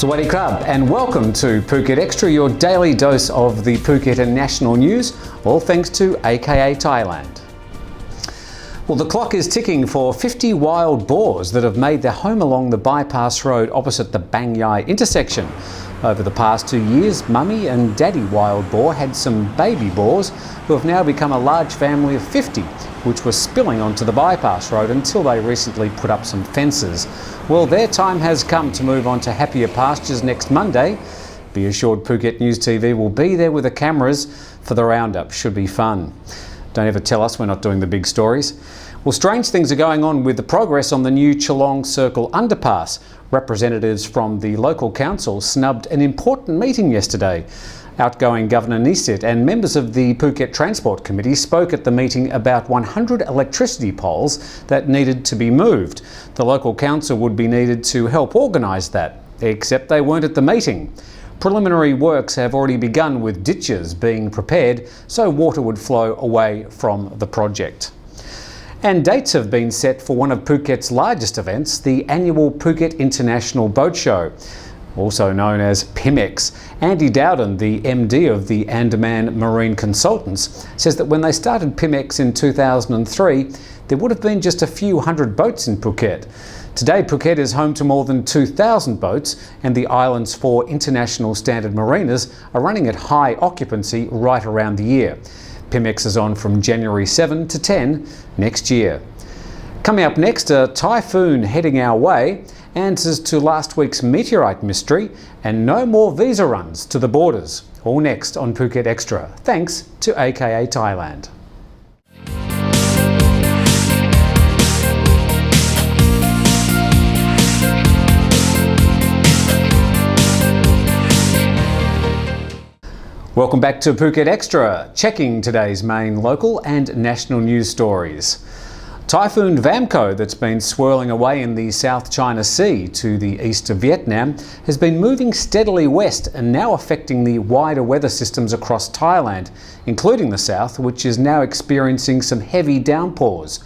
Sawadee Krab, and welcome to Phuket Extra, your daily dose of the Phuket and national news, all thanks to AKA Thailand. Well, the clock is ticking for 50 wild boars that have made their home along the bypass road opposite the Bang Yai intersection. Over the past 2 years, Mummy and Daddy Wild Boar had some baby boars who have now become a large family of 50, which were spilling onto the bypass road until they recently put up some fences. Well, their time has come to move on to happier pastures next Monday. Be assured Phuket News TV will be there with the cameras for the roundup. Should be fun. Don't ever tell us we're not doing the big stories. Well, strange things are going on with the progress on the new Geelong Circle underpass. Representatives from the local council snubbed an important meeting yesterday. Outgoing Governor Nisit and members of the Phuket Transport Committee spoke at the meeting about 100 electricity poles that needed to be moved. The local council would be needed to help organise that, except they weren't at the meeting. Preliminary works have already begun with ditches being prepared so water would flow away from the project. And dates have been set for one of Phuket's largest events, the annual Phuket International Boat Show, also known as PIMEX. Andy Dowden, the MD of the Andaman Marine Consultants, says that when they started PIMEX in 2003, there would have been just a few hundred boats in Phuket. Today, Phuket is home to more than 2,000 boats, and the island's 4 international standard marinas are running at high occupancy right around the year. PIMEX is on from January 7 to 10 next year. Coming up next, a typhoon heading our way, answers to last week's meteorite mystery, and no more visa runs to the borders. All next on Phuket Extra, thanks to AKA Thailand. Welcome back to Phuket Extra, checking today's main local and national news stories. Typhoon Vamco, that's been swirling away in the South China Sea to the east of Vietnam, has been moving steadily west and now affecting the wider weather systems across Thailand, including the south, which is now experiencing some heavy downpours.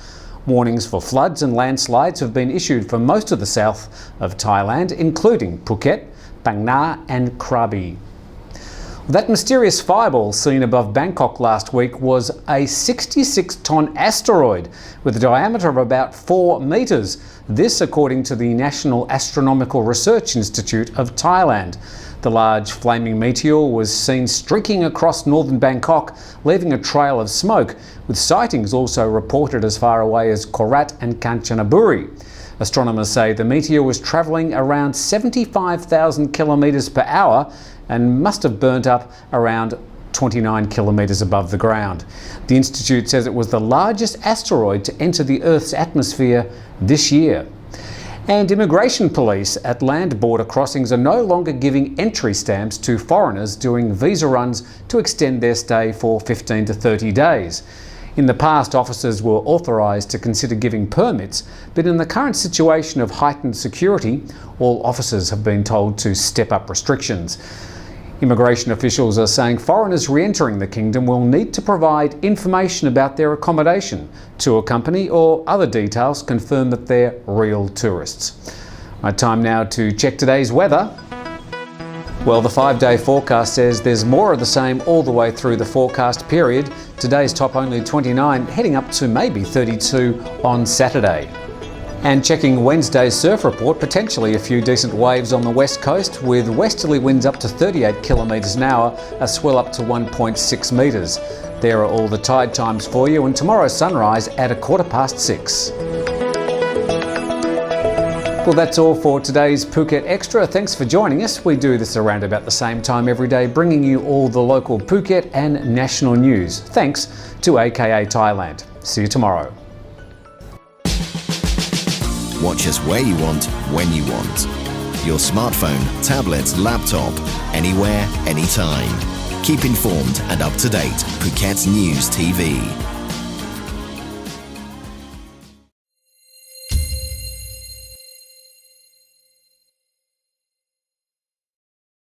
Warnings for floods and landslides have been issued for most of the south of Thailand, including Phuket, Phang Nga and Krabi. That mysterious fireball seen above Bangkok last week was a 66-ton asteroid with a diameter of about 4 metres. This according to the National Astronomical Research Institute of Thailand. The large flaming meteor was seen streaking across northern Bangkok, leaving a trail of smoke, with sightings also reported as far away as Korat and Kanchanaburi. Astronomers say the meteor was travelling around 75,000 kilometres per hour and must have burnt up around 29 kilometres above the ground. The Institute says it was the largest asteroid to enter the Earth's atmosphere this year. And immigration police at land border crossings are no longer giving entry stamps to foreigners doing visa runs to extend their stay for 15 to 30 days. In the past, officers were authorised to consider giving permits, but in the current situation of heightened security, all officers have been told to step up restrictions. Immigration officials are saying foreigners re-entering the kingdom will need to provide information about their accommodation, tour company or other details confirm that they're real tourists. Right, time now to check today's weather. Well, the 5-day forecast says there's more of the same all the way through the forecast period. Today's top only 29, heading up to maybe 32 on Saturday. And checking Wednesday's surf report, potentially a few decent waves on the west coast with westerly winds up to 38 kilometres an hour, a swell up to 1.6 metres. There are all the tide times for you, and tomorrow's sunrise at 6:15. Well, that's all for today's Phuket Extra. Thanks for joining us. We do this around about the same time every day, bringing you all the local Phuket and national news. Thanks to AKA Thailand. See you tomorrow. Watch us where you want, when you want. Your smartphone, tablet, laptop, anywhere, anytime. Keep informed and up to date. Phuket News TV.